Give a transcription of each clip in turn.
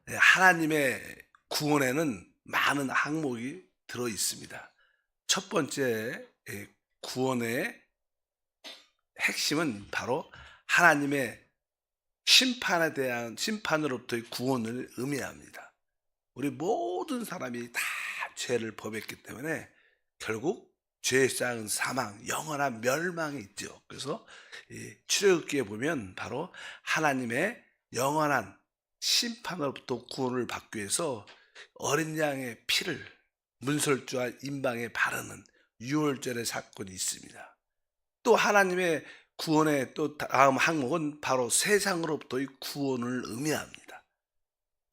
하나님의 구원에는 많은 항목이 들어 있습니다. 첫 번째 구원의 핵심은 바로 하나님의 심판에 대한 심판으로부터의 구원을 의미합니다. 우리 모든 사람이 다 죄를 범했기 때문에 결국 죄의 싹은 사망, 영원한 멸망이 있죠. 그래서 출애굽기에 보면 바로 하나님의 영원한 심판으로부터 구원을 받기 위해서 어린 양의 피를 문설주와 임방에 바르는 유월절의 사건이 있습니다. 또 하나님의 구원의 또 다음 항목은 바로 세상으로부터의 구원을 의미합니다.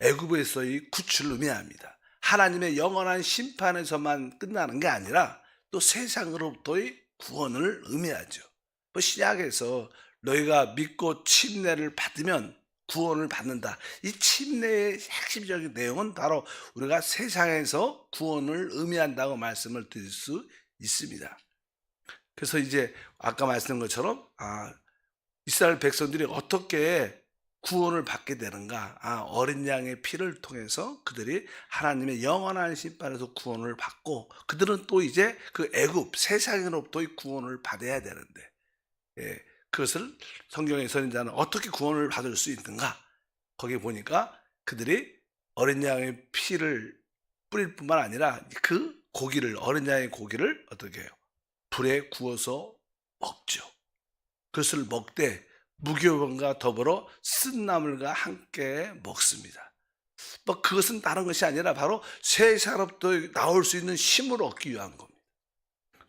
애굽에서의 구출을 의미합니다. 하나님의 영원한 심판에서만 끝나는 게 아니라 또 세상으로부터의 구원을 의미하죠. 신약에서 너희가 믿고 침례를 받으면 구원을 받는다. 이 침례의 핵심적인 내용은 바로 우리가 세상에서 구원을 의미한다고 말씀을 드릴 수 있습니다. 그래서 이제 아까 말씀드린 것처럼 이스라엘 백성들이 어떻게 구원을 받게 되는가? 어린 양의 피를 통해서 그들이 하나님의 영원한 심판에서 구원을 받고 그들은 또 이제 그 애굽 세상으로부터의 구원을 받아야 되는데 그것을 성경의 선지자는 어떻게 구원을 받을 수 있는가? 거기 보니까 그들이 어린 양의 피를 뿌릴 뿐만 아니라 그 고기를 어린 양의 고기를 어떻게 해요? 불에 구워서 먹죠. 그것을 먹되 무교병과 더불어 쓴 나물과 함께 먹습니다. 그것은 다른 것이 아니라 바로 세상으로부터 나올 수 있는 힘을 얻기 위한 겁니다.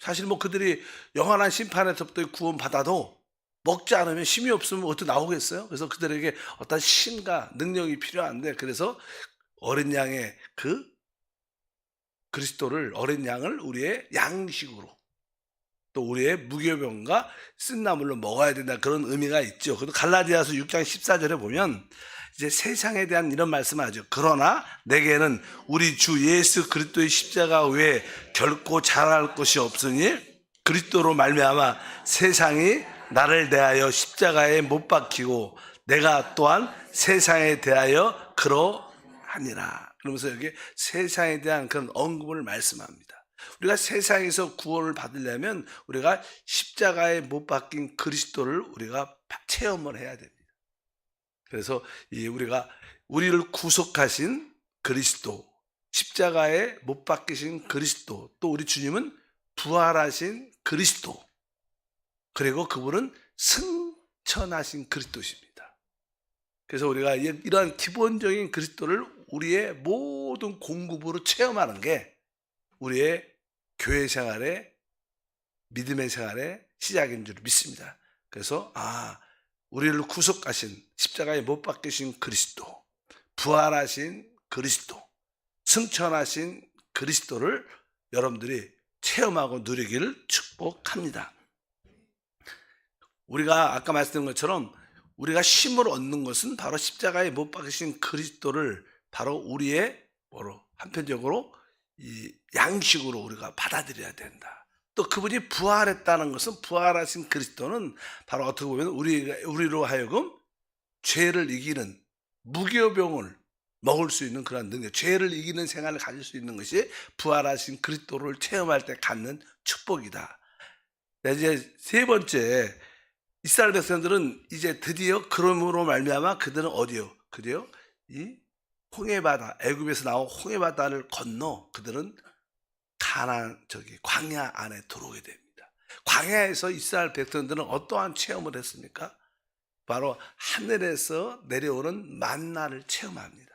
사실 그들이 영원한 심판에서부터 구원받아도 먹지 않으면 힘이 없으면 어떻게 나오겠어요? 그래서 그들에게 어떤 힘과 능력이 필요한데 그래서 어린 양의 그 그리스도를 어린 양을 우리의 양식으로 또 우리의 무교병과 쓴나물로 먹어야 된다 그런 의미가 있죠. 그래도 갈라디아서 6장 14절에 보면 이제 세상에 대한 이런 말씀을 하죠. 그러나 내게는 우리 주 예수 그리스도의 십자가 외에 결코 자랑할 것이 없으니 그리스도로 말미암아 세상이 나를 대하여 십자가에 못 박히고 내가 또한 세상에 대하여 그러하니라. 그러면서 여기 세상에 대한 그런 언급을 말씀합니다. 우리가 세상에서 구원을 받으려면 우리가 십자가에 못 박힌 그리스도를 우리가 체험을 해야 됩니다. 그래서 우리가 우리를 구속하신 그리스도, 십자가에 못 박히신 그리스도, 또 우리 주님은 부활하신 그리스도, 그리고 그분은 승천하신 그리스도십니다. 그래서 우리가 이러한 기본적인 그리스도를 우리의 모든 공급으로 체험하는 게 우리의 교회 생활의 믿음의 생활의 시작인 줄 믿습니다. 그래서 우리를 구속하신 십자가에 못 박히신 그리스도, 부활하신 그리스도, 승천하신 그리스도를 여러분들이 체험하고 누리기를 축복합니다. 우리가 아까 말씀드린 것처럼 우리가 힘을 얻는 것은 바로 십자가에 못 박히신 그리스도를 바로 우리의 한편적으로 이 양식으로 우리가 받아들여야 된다. 또 그분이 부활했다는 것은 부활하신 그리스도는 바로 어떻게 보면 우리로 하여금 죄를 이기는 무교병을 먹을 수 있는 그런 능력, 죄를 이기는 생활을 가질 수 있는 것이 부활하신 그리스도를 체험할 때 갖는 축복이다. 이제 세 번째, 이스라엘 백성들은 이제 드디어 그러므로 말미암아 그들은 어디요? 그들요? 이 홍해바다, 애굽에서 나온 홍해바다를 건너 그들은 광야 안에 들어오게 됩니다. 광야에서 이스라엘 백성들은 어떠한 체험을 했습니까? 바로 하늘에서 내려오는 만나를 체험합니다.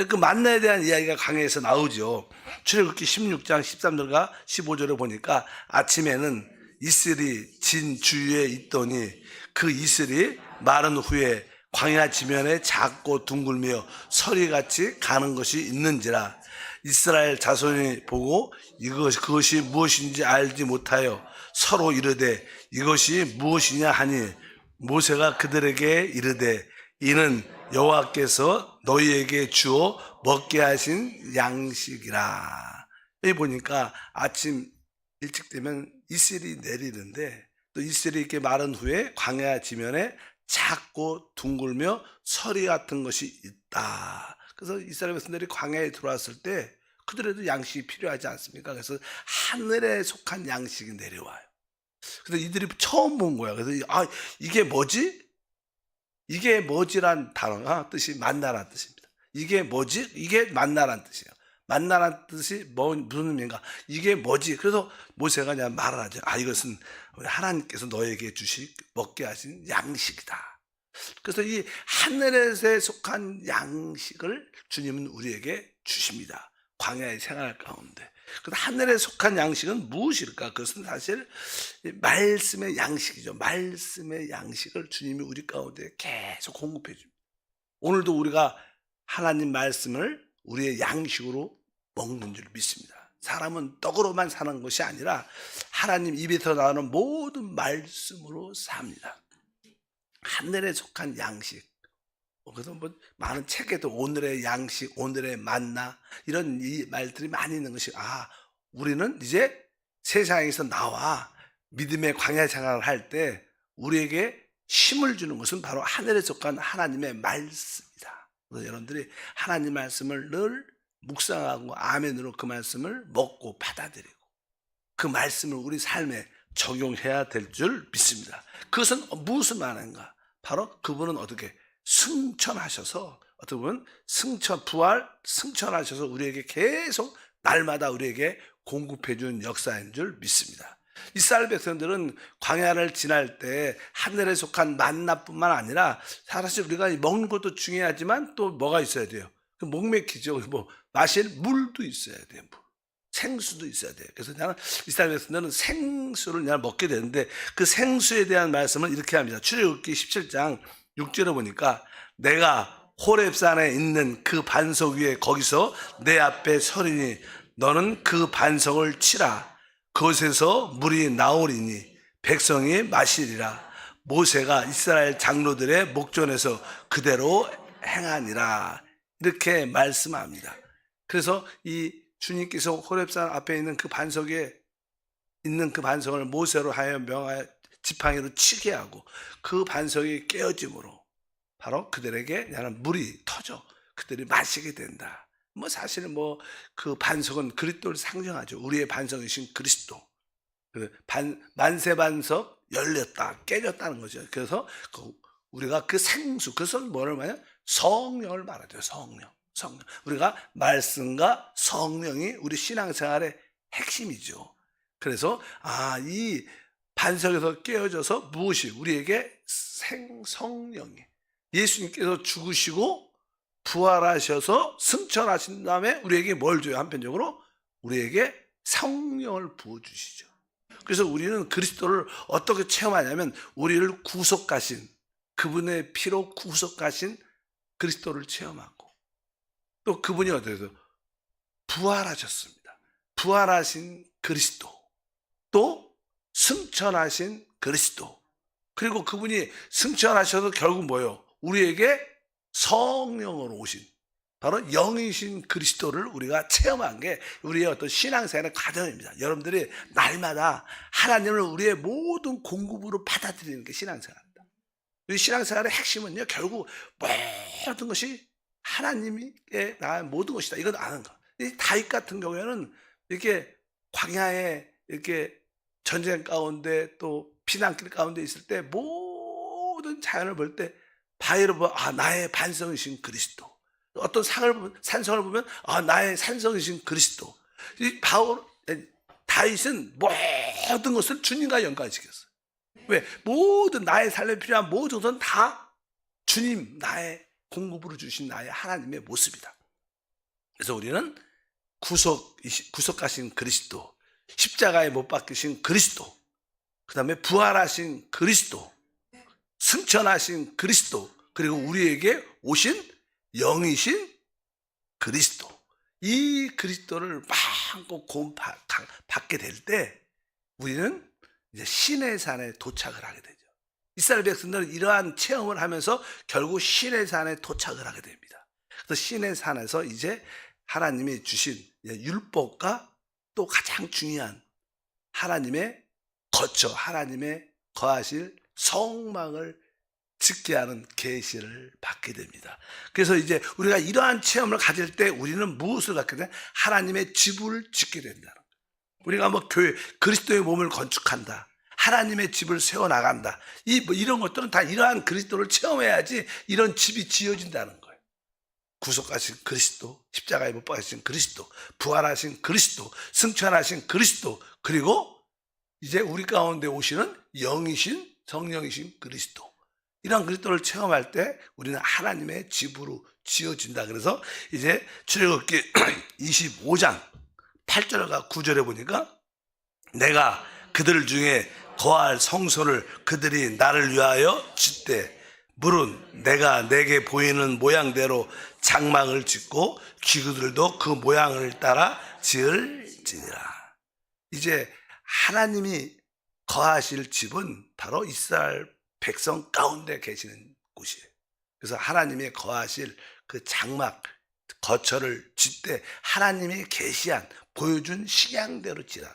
그 만나에 대한 이야기가 광야에서 나오죠. 출애굽기 16장 13절과 15절에 보니까 아침에는 이슬이 진 주위에 있더니 그 이슬이 마른 후에 광야 지면에 작고 둥글며 서리같이 가는 것이 있는지라. 이스라엘 자손이 보고 그것이 무엇인지 알지 못하여 서로 이르되 이것이 무엇이냐 하니 모세가 그들에게 이르되 이는 여호와께서 너희에게 주어 먹게 하신 양식이라. 여기 보니까 아침 일찍 되면 이슬이 내리는데 또 이슬이 이렇게 마른 후에 광야 지면에 작고 둥글며 서리 같은 것이 있다. 그래서 이스라엘 백성들이 광야에 들어왔을 때 그들에도 양식이 필요하지 않습니까? 그래서 하늘에 속한 양식이 내려와요. 그래서 이들이 처음 본 거야. 그래서 이게 뭐지? 이게 뭐지란 단어가 뜻이 만나란 뜻입니다. 이게 뭐지? 이게 만나란 뜻이에요. 만나란 뜻이 무슨 의미인가? 이게 뭐지? 그래서 모세가 그냥 말을 하죠. 이것은 하나님께서 너에게 먹게 하신 양식이다. 그래서 이 하늘에 속한 양식을 주님은 우리에게 주십니다. 광야의 생활 가운데. 그래서 하늘에 속한 양식은 무엇일까? 그것은 사실 말씀의 양식이죠. 말씀의 양식을 주님이 우리 가운데 계속 공급해 줍니다. 오늘도 우리가 하나님 말씀을 우리의 양식으로 먹는 줄 믿습니다. 사람은 떡으로만 사는 것이 아니라 하나님 입에서 나오는 모든 말씀으로 삽니다. 하늘에 속한 양식. 그래서 많은 책에도 오늘의 양식, 오늘의 만나 이런 이 말들이 많이 있는 것이 우리는 이제 세상에서 나와 믿음의 광야 생활을 할 때 우리에게 힘을 주는 것은 바로 하늘에 속한 하나님의 말씀이다. 그래서 여러분들이 하나님 말씀을 늘 묵상하고 아멘으로 그 말씀을 먹고 받아들이고 그 말씀을 우리 삶에 적용해야 될 줄 믿습니다. 그것은 무슨 말인가? 바로 그분은 어떻게 승천하셔서 어떻게 보면 승천하셔서 우리에게 계속 날마다 우리에게 공급해 준 역사인 줄 믿습니다. 이스라엘 백성들은 광야를 지날 때 하늘에 속한 만나뿐만 아니라 사실 우리가 먹는 것도 중요하지만 또 뭐가 있어야 돼요? 목맥히죠. 마실 물도 있어야 돼요. 생수도 있어야 돼요. 그래서 나는 이스라엘 백성들은 생수를 그냥 먹게 되는데 그 생수에 대한 말씀을 이렇게 합니다. 출애굽기 17장 6절에 보니까 내가 호렙산에 있는 그 반석 위에 거기서 내 앞에 서리니 너는 그 반석을 치라. 그곳에서 물이 나오리니 백성이 마시리라. 모세가 이스라엘 장로들의 목전에서 그대로 행하니라. 이렇게 말씀합니다. 그래서 이 주님께서 호렙산 앞에 있는 그 반석에 있는 그 반석을 모세로 하여 명하여 지팡이로 치게 하고 그 반석이 깨어짐으로 바로 그들에게 나는 물이 터져 그들이 마시게 된다. 사실은 그 반석은 그리스도를 상징하죠. 우리의 반석이신 그리스도. 만세 반석 열렸다, 깨졌다는 거죠. 그래서 우리가 그 생수, 그것은 뭐를 말해요? 성령을 말하죠. 성령. 우리가 말씀과 성령이 우리 신앙생활의 핵심이죠. 그래서 이 반석에서 깨어져서 무엇이 우리에게 성령이 예수님께서 죽으시고 부활하셔서 승천하신 다음에 우리에게 뭘 줘요? 한편적으로 우리에게 성령을 부어주시죠. 그래서 우리는 그리스도를 어떻게 체험하냐면 우리를 구속하신 그분의 피로 구속하신 그리스도를 체험하고 또 그분이 어떠세요? 부활하셨습니다. 부활하신 그리스도 또 승천하신 그리스도 그리고 그분이 승천하셔서 결국 뭐예요? 우리에게 성령으로 오신 바로 영이신 그리스도를 우리가 체험한 게 우리의 어떤 신앙생활의 과정입니다. 여러분들이 날마다 하나님을 우리의 모든 공급으로 받아들이는 게 신앙생활입니다. 우리 신앙생활의 핵심은요, 결국 모든 것이 하나님의 나의 모든 것이다. 이건 아는 거. 이 다윗 같은 경우에는 이렇게 광야에 이렇게 전쟁 가운데 또 피난길 가운데 있을 때 모든 자연을 볼 때 바위를 보면 나의 반석이신 그리스도. 어떤 산성을 보면 나의 산성이신 그리스도. 이 다윗은 모든 것을 주님과 연관시켰어요. 왜? 모든 나의 삶에 필요한 모든 것은 다 주님 나의 공급으로 주신 나의 하나님의 모습이다. 그래서 우리는 구속하신 그리스도, 십자가에 못 박히신 그리스도, 그 다음에 부활하신 그리스도, 승천하신 그리스도, 그리고 우리에게 오신 영이신 그리스도. 이 그리스도를 마음껏 받게 될 때 우리는 이제 신의 산에 도착을 하게 되죠. 이스라엘 백성들은 이러한 체험을 하면서 결국 신의 산에 도착을 하게 됩니다. 그래서 신의 산에서 이제 하나님이 주신 율법과 또 가장 중요한 하나님의 거하실 성막을 짓게 하는 계시를 받게 됩니다. 그래서 이제 우리가 이러한 체험을 가질 때 우리는 무엇을 갖게 돼? 하나님의 집을 짓게 된다는 거예요. 우리가 뭐 교회 그리스도의 몸을 건축한다, 하나님의 집을 세워나간다, 이런 것들은 다 이러한 그리스도를 체험해야지 이런 집이 지어진다는 거예요. 구속하신 그리스도, 십자가에 못 박히신 그리스도, 부활하신 그리스도, 승천하신 그리스도, 그리고 이제 우리 가운데 오시는 영이신 성령이신 그리스도, 이런 그리스도를 체험할 때 우리는 하나님의 집으로 지어진다. 그래서 이제 출애굽기 25장 8절과 9절에 보니까 내가 그들 중에 거할 성소를 그들이 나를 위하여 짓되 물은 내가 내게 보이는 모양대로 장막을 짓고 기구들도 그 모양을 따라 지을지니라. 이제 하나님이 거하실 집은 바로 이스라엘 백성 가운데 계시는 곳이에요. 그래서 하나님이 거하실 그 장막 거처를 짓되 하나님이 계시한 보여준 식양대로 지라.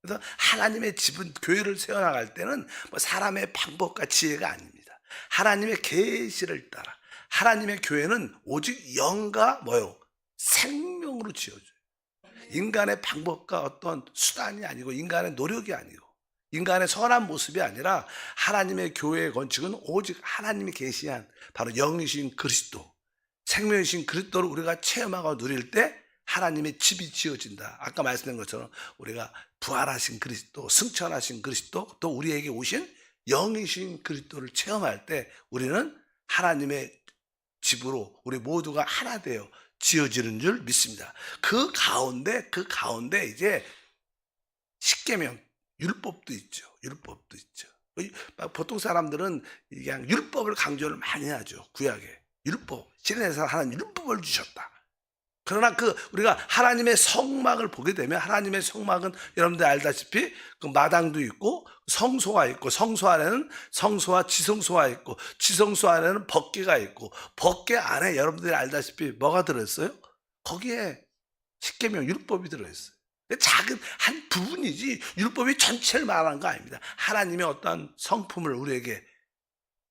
그래서 하나님의 집은, 교회를 세워나갈 때는 뭐 사람의 방법과 지혜가 아닙니다. 하나님의 계시를 따라 하나님의 교회는 오직 영과 뭐요? 생명으로 지어져요. 인간의 방법과 어떤 수단이 아니고 인간의 노력이 아니고 인간의 선한 모습이 아니라 하나님의 교회의 건축은 오직 하나님이 계시한 바로 영이신 그리스도, 생명이신 그리스도를 우리가 체험하고 누릴 때 하나님의 집이 지어진다. 아까 말씀드린 것처럼 우리가 부활하신 그리스도, 승천하신 그리스도, 또 우리에게 오신 영이신 그리스도를 체험할 때 우리는 하나님의 집으로 우리 모두가 하나 되어 지어지는 줄 믿습니다. 그 가운데 이제 십계명, 율법도 있죠. 율법도 있죠. 보통 사람들은 그냥 율법을 강조를 많이 하죠. 구약에 율법, 신에서 하나님 율법을 주셨다. 그러나 우리가 하나님의 성막을 보게 되면 하나님의 성막은 여러분들 알다시피 그 마당도 있고 성소가 있고, 성소 안에는 성소와 지성소가 있고, 지성소 안에는 법궤가 있고, 법궤 안에 여러분들이 알다시피 뭐가 들어있어요? 거기에 십계명 율법이 들어있어요. 작은 한 부분이지 율법이 전체를 말하는 거 아닙니다. 하나님의 어떠한 성품을 우리에게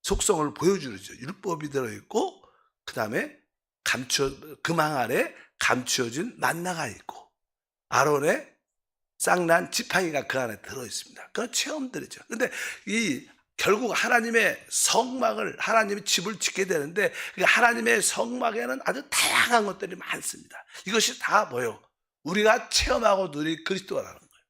속성을 보여주죠. 율법이 들어있고, 그 다음에 금항 아래 감추어진 만나가 있고, 아론의 쌍난 지팡이가 그 안에 들어있습니다. 그런 체험들이죠. 근데 결국 하나님의 성막을, 하나님의 집을 짓게 되는데 하나님의 성막에는 아주 다양한 것들이 많습니다. 이것이 다 뭐예요? 우리가 체험하고 누릴 그리스도라는 거예요.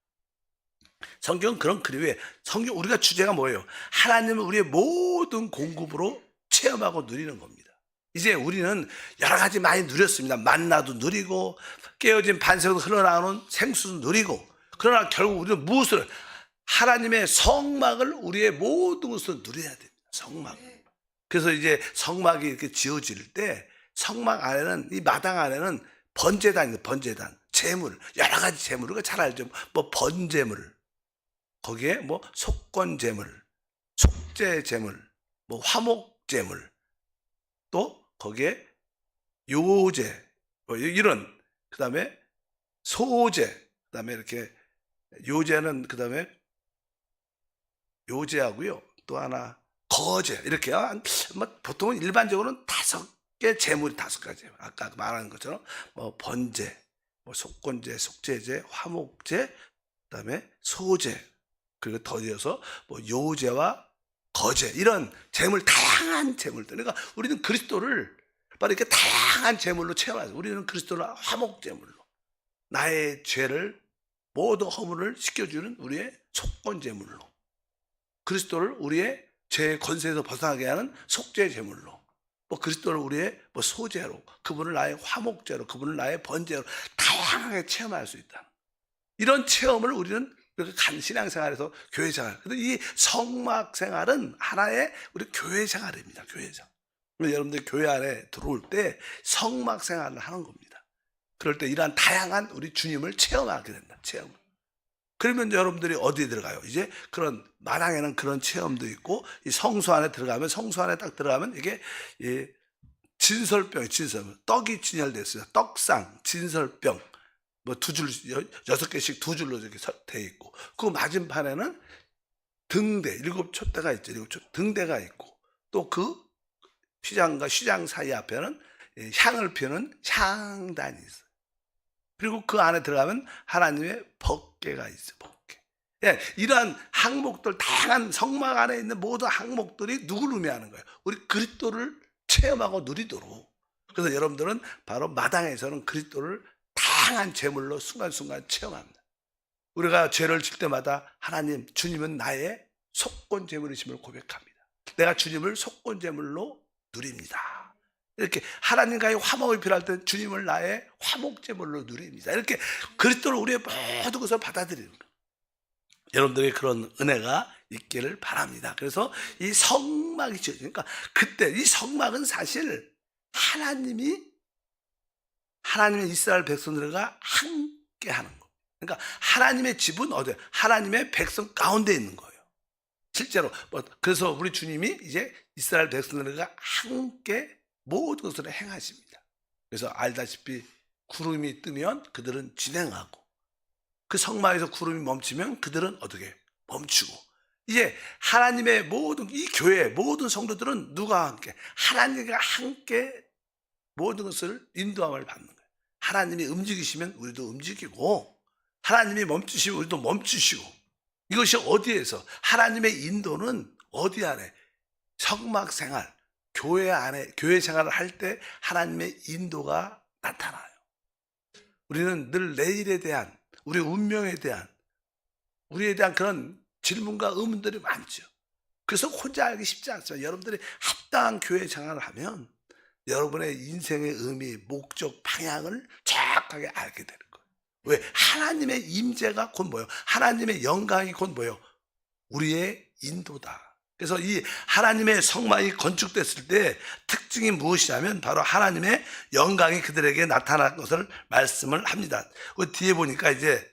성경은 그런 그림이에요. 성경 우리가 주제가 뭐예요? 하나님은 우리의 모든 공급으로 체험하고 누리는 겁니다. 이제 우리는 여러 가지 많이 누렸습니다. 만나도 누리고 깨어진 반석에서 흘러나오는 생수도 누리고, 그러나 결국 우리는 무엇을? 하나님의 성막을 우리의 모든 것으로 누려야 됩니다. 성막. 그래서 이제 성막이 이렇게 지어질 때 성막 안에는, 이 마당 안에는 번제단이에요. 번제단, 제물, 여러 가지 제물, 우리가 잘 알죠. 뭐 번제물, 거기에 뭐 속건제물, 속죄제물, 뭐 화목제물, 또 거기에 요제, 뭐 이런, 그 다음에 소제, 그 다음에 이렇게 요제는 그 다음에 요제하고요, 또 하나 거제, 이렇게 보통은 일반적으로는 5개 제물이 5가지. 아까 말하는 것처럼 뭐 번제, 뭐 속건제, 속죄제, 화목제, 그다음에 소제, 그리고 더이어서 뭐 요제와 거제, 이런 제물, 다양한 제물들. 그러니까 우리는 그리스도를 바로 이렇게 다양한 제물로 체험하죠. 우리는 그리스도를 화목 제물로, 나의 죄를 모두 허물을 시켜주는 우리의 속건 제물로, 그리스도를 우리의 죄의 권세에서 벗어나게 하는 속죄 제물로, 뭐 그리스도를 우리의 뭐 소제로, 그분을 나의 화목제로, 그분을 나의 번제로 다양하게 체험할 수 있다. 이런 체험을 우리는 이렇게 간 신앙생활에서 교회 생활. 근데 이 성막 생활은 하나의 우리 교회 생활입니다. 교회 생활. 여러분들 교회 안에 들어올 때 성막 생활을 하는 겁니다. 그럴 때 이러한 다양한 우리 주님을 체험하게 된다. 체험. 그러면 여러분들이 어디에 들어가요? 이제 그런 마당에는 그런 체험도 있고, 이 성소 안에 들어가면, 성소 안에 딱 들어가면 이게 진설병, 떡이 진열됐어요. 떡상, 진설병. 뭐 6개씩 2줄로 이렇게 돼 있고, 그 맞은판에는 등대, 7 촛대가 있죠. 등대가 있고, 또 그 휘장과 휘장 사이 앞에는 향을 피우는 향단이 있어요. 그리고 그 안에 들어가면 하나님의 법궤가 있어요. 법궤. 예, 이러한 항목들, 다양한 성막 안에 있는 모든 항목들이 누구를 의미하는 거예요? 우리 그리스도를 체험하고 누리도록. 그래서 여러분들은 바로 마당에서는 그리스도를 다양한 제물로 순간순간 체험합니다. 우리가 죄를 질 때마다 하나님, 주님은 나의 속건 제물이심을 고백합니다. 내가 주님을 속건 제물로 누립니다. 이렇게 하나님과의 화목이 필요할 때 주님을 나의 화목 제물로 누립니다. 이렇게 그리스도를 우리의 모든 것을 받아들이는 거예요. 여러분들의 그런 은혜가 있기를 바랍니다. 그래서 이 성막이 지어지니까 그때 이 성막은 사실 하나님의 이스라엘 백성들과 함께 하는 거예요. 그러니까 하나님의 집은 어디에? 하나님의 백성 가운데 있는 거예요. 실제로 그래서 우리 주님이 이제 이스라엘 백성들과 함께 모든 것을 행하십니다. 그래서 알다시피 구름이 뜨면 그들은 진행하고 그 성막에서 구름이 멈추면 그들은 어떻게 멈추고, 이제 하나님의 모든 이 교회 모든 성도들은 누가 함께? 하나님과 함께 모든 것을 인도함을 받는 거예요. 하나님이 움직이시면 우리도 움직이고 하나님이 멈추시면 우리도 멈추시고, 이것이 어디에서? 하나님의 인도는 어디 안에? 성막 생활, 교회 안에, 교회 생활을 할 때 하나님의 인도가 나타나요. 우리는 늘 내일에 대한, 우리 운명에 대한, 우리에 대한 그런 질문과 의문들이 많죠. 그래서 혼자 알기 쉽지 않습니다. 여러분들이 합당한 교회 생활을 하면 여러분의 인생의 의미, 목적, 방향을 정확하게 알게 되는 거예요. 왜? 하나님의 임재가 곧 뭐예요? 하나님의 영광이 곧 뭐예요? 우리의 인도다. 그래서 이 하나님의 성막이 건축됐을 때 특징이 무엇이냐면 바로 하나님의 영광이 그들에게 나타날 것을 말씀을 합니다. 그 뒤에 보니까 이제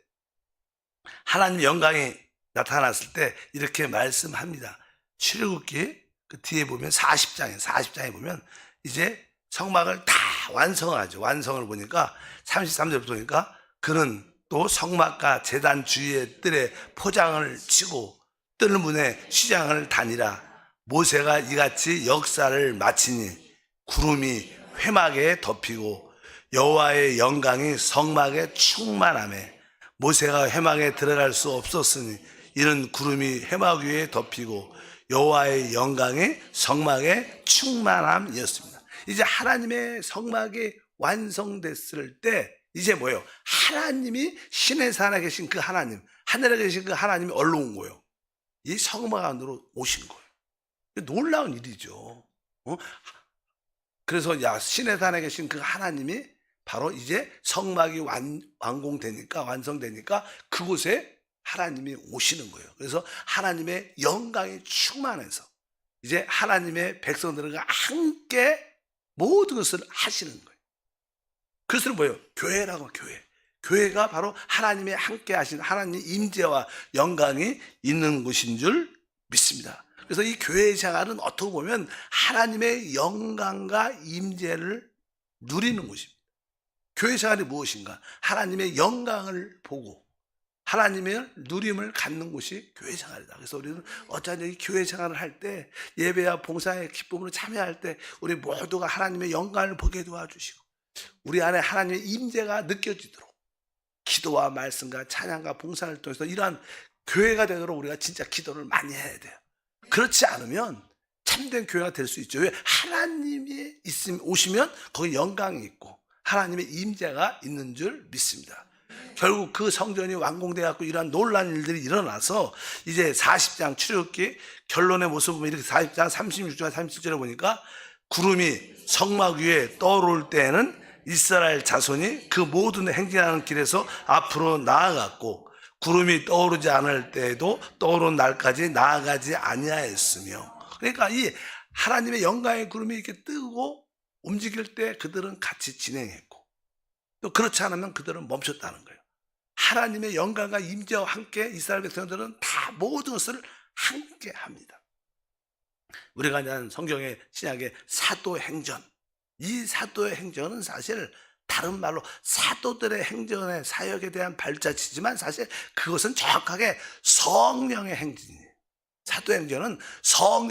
하나님의 영광이 나타났을 때 이렇게 말씀합니다. 출애굽기 그 뒤에 보면 40장에 보면 이제 성막을 다 완성을 하죠. 완성을 보니까 33절부터 보니까 그는 또 성막과 제단 주위의 뜰에 포장을 치고 뜰 문에 시장을 다니라. 모세가 이같이 역사를 마치니 구름이 회막에 덮이고 여호와의 영광이 성막에 충만하매 모세가 회막에 들어갈 수 없었으니 이는 구름이 회막 위에 덮이고 여호와의 영광이 성막에 충만함이었습니다. 이제 하나님의 성막이 완성됐을 때 이제 뭐예요? 하나님이 신의 산에 계신 그 하나님, 하늘에 계신 그 하나님이 얼로 온 거예요? 이 성막 안으로 오신 거예요. 놀라운 일이죠. 그래서 신의 산에 계신 그 하나님이 바로 이제 성막이 완성되니까 그곳에 하나님이 오시는 거예요. 그래서 하나님의 영광이 충만해서 이제 하나님의 백성들과 함께 모든 것을 하시는 거예요. 그것은 뭐예요? 교회라고. 교회가 바로 하나님의 함께 하신 하나님의 임재와 영광이 있는 곳인 줄 믿습니다. 그래서 이 교회 생활은 어떻게 보면 하나님의 영광과 임재를 누리는 곳입니다. 교회 생활이 무엇인가? 하나님의 영광을 보고 하나님의 누림을 갖는 곳이 교회 생활이다. 그래서 우리는 어쩌면 이 교회 생활을 할 때 예배와 봉사의 기쁨으로 참여할 때 우리 모두가 하나님의 영광을 보게 도와주시고 우리 안에 하나님의 임재가 느껴지도록 기도와 말씀과 찬양과 봉사를 통해서 이러한 교회가 되도록 우리가 진짜 기도를 많이 해야 돼요. 그렇지 않으면 참된 교회가 될 수 있죠. 왜? 하나님이 오시면 거기 영광이 있고 하나님의 임재가 있는 줄 믿습니다. 결국 그 성전이 완공되어갖고 이러한 놀라운 일들이 일어나서 이제 40장 출애굽기 결론의 모습을 보면 이렇게 40장 36절 37절에 보니까 구름이 성막 위에 떠오를 때에는 이스라엘 자손이 그 모든 행진하는 길에서 앞으로 나아갔고 구름이 떠오르지 않을 때에도 떠오른 날까지 나아가지 아니하였으며, 그러니까 이 하나님의 영광의 구름이 이렇게 뜨고 움직일 때 그들은 같이 진행했고 또 그렇지 않으면 그들은 멈췄다는 거예요. 하나님의 영광과 임재와 함께 이스라엘 백성들은 다 모든 것을 함께 합니다. 우리가 아는 성경의 신약의 사도행전, 이 사도의 행전은 사실 다른 말로 사도들의 행전의 사역에 대한 발자취지만 사실 그것은 정확하게 성령의 행진이에요. 사도행전은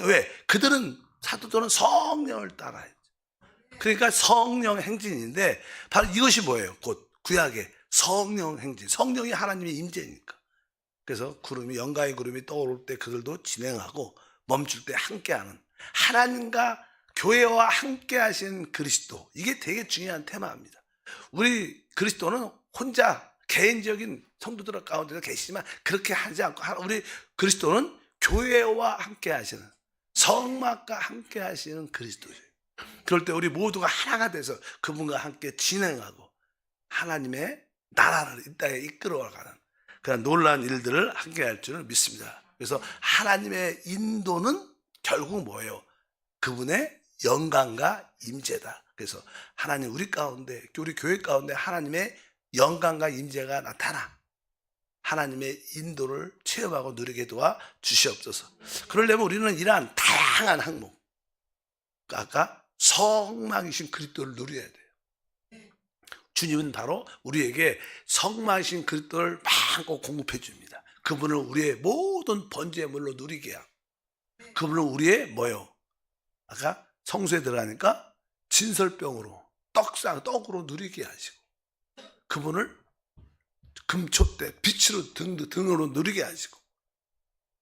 왜? 그들은 사도들은 성령을 따라야죠. 그러니까 성령 행진인데 바로 이것이 뭐예요? 곧 구약의 성령 행진. 성령이 하나님의 임재니까. 그래서 구름이 영광의 구름이 떠오를 때 그들도 진행하고 멈출 때 함께하는 하나님과 교회와 함께 하신 그리스도. 이게 되게 중요한 테마입니다. 우리 그리스도는 혼자 개인적인 성도들 가운데서 계시지만 그렇게 하지 않고 우리 그리스도는 교회와 함께 하시는 성막과 함께 하시는 그리스도예요. 그럴 때 우리 모두가 하나가 돼서 그분과 함께 진행하고 하나님의 나라를 이 땅에 이끌어가는 그런 놀라운 일들을 함께 할 줄을 믿습니다. 그래서 하나님의 인도는 결국 뭐예요? 그분의 영광과 임재다. 그래서 하나님 우리 가운데 우리 교회 가운데 하나님의 영광과 임재가 나타나 하나님의 인도를 체험하고 누리게 도와 주시옵소서. 그러려면 우리는 이러한 다양한 항목 아까 성막이신 그리스도를 누려야 돼요. 주님은 바로 우리에게 성막이신 그리스도를 마음껏 공급해 줍니다. 그분을 우리의 모든 번제물로 누리게 하고 그분을 우리의 뭐요? 아까 성소에 들어가니까 진설병으로 떡으로 누리게 하시고 그분을 금촛대 빛으로 등으로 누리게 하시고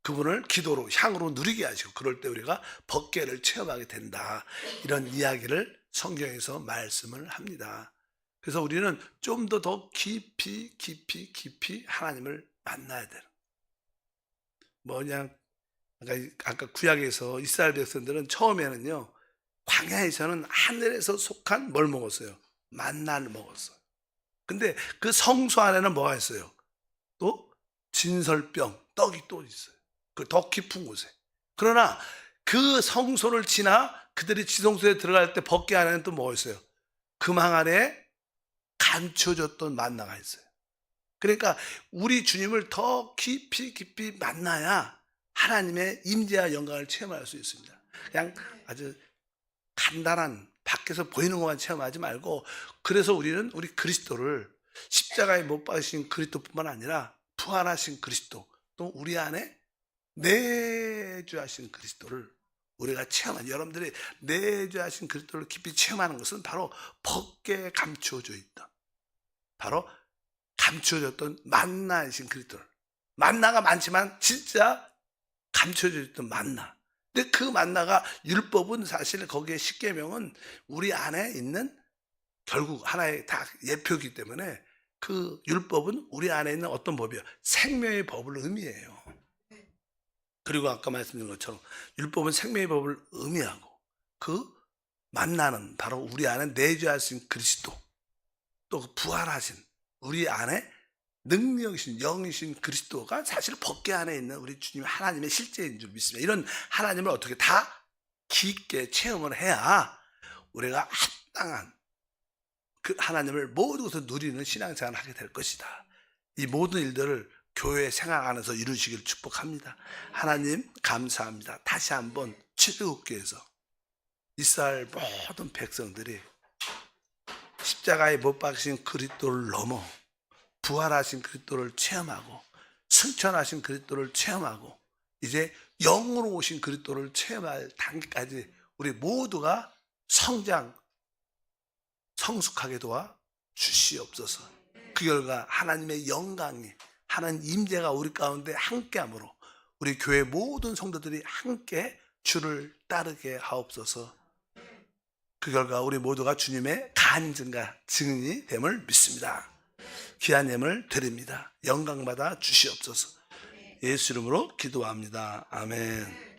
그분을 기도로 향으로 누리게 하시고 그럴 때 우리가 법궤를 체험하게 된다. 이런 이야기를 성경에서 말씀을 합니다. 그래서 우리는 좀 더 깊이 하나님을 만나야 되는. 뭐냐 아까 구약에서 이스라엘 백성들은 처음에는요 광야에서는 하늘에서 속한 뭘 먹었어요? 만나를 먹었어요. 근데 그 성소 안에는 뭐가 있어요? 또 진설병 떡이 또 있어요. 그 더 깊은 곳에. 그러나 그 성소를 지나 그들이 지성소에 들어갈 때 법궤 안에는 또 뭐가 있어요? 금항 안에 감춰졌던 만나가 있어요. 그러니까 우리 주님을 더 깊이 만나야 하나님의 임재와 영광을 체험할 수 있습니다. 그냥 아주 간단한 밖에서 보이는 것만 체험하지 말고 그래서 우리는 우리 그리스도를 십자가에 못 박으신 그리스도뿐만 아니라 부활하신 그리스도 또 우리 안에 내주하신 그리스도를 우리가 체험한 여러분들이 내주하신 그리스도를 깊이 체험하는 것은 바로 법궤에 감추어져 있다. 바로 감추어졌던 만나이신 그리스도를 만나가 많지만 진짜 감춰져 있던 만나. 근데 그 만나가 율법은 사실 거기에 십계명은 우리 안에 있는 결국 하나의 다 예표이기 때문에 그 율법은 우리 안에 있는 어떤 법이에요? 생명의 법을 의미해요. 그리고 아까 말씀드린 것처럼 율법은 생명의 법을 의미하고 그 만나는 바로 우리 안에 내주하신 그리스도 또 부활하신 우리 안에 능력이신 영이신 그리스도가 사실 법궤 안에 있는 우리 주님 하나님의 실제인 줄 믿습니다. 이런 하나님을 어떻게 다 깊게 체험을 해야 우리가 합당한 그 하나님을 모든 것을 누리는 신앙생활을 하게 될 것이다. 이 모든 일들을 교회 생활 안에서 이루시기를 축복합니다. 하나님 감사합니다. 다시 한번 출애굽기에서 이스라엘 모든 백성들이 십자가에 못 박히신 그리스도를 넘어 부활하신 그리스도를 체험하고 승천하신 그리스도를 체험하고 이제 영으로 오신 그리스도를 체험할 단계까지 우리 모두가 성숙하게 도와 주시옵소서. 그 결과 하나님의 영광이 하나님 임재가 우리 가운데 함께함으로 우리 교회 모든 성도들이 함께 주를 따르게 하옵소서. 그 결과 우리 모두가 주님의 간증과 증인이 됨을 믿습니다. 귀한 예물 드립니다. 영광받아 주시옵소서. 예수 이름으로 기도합니다. 아멘.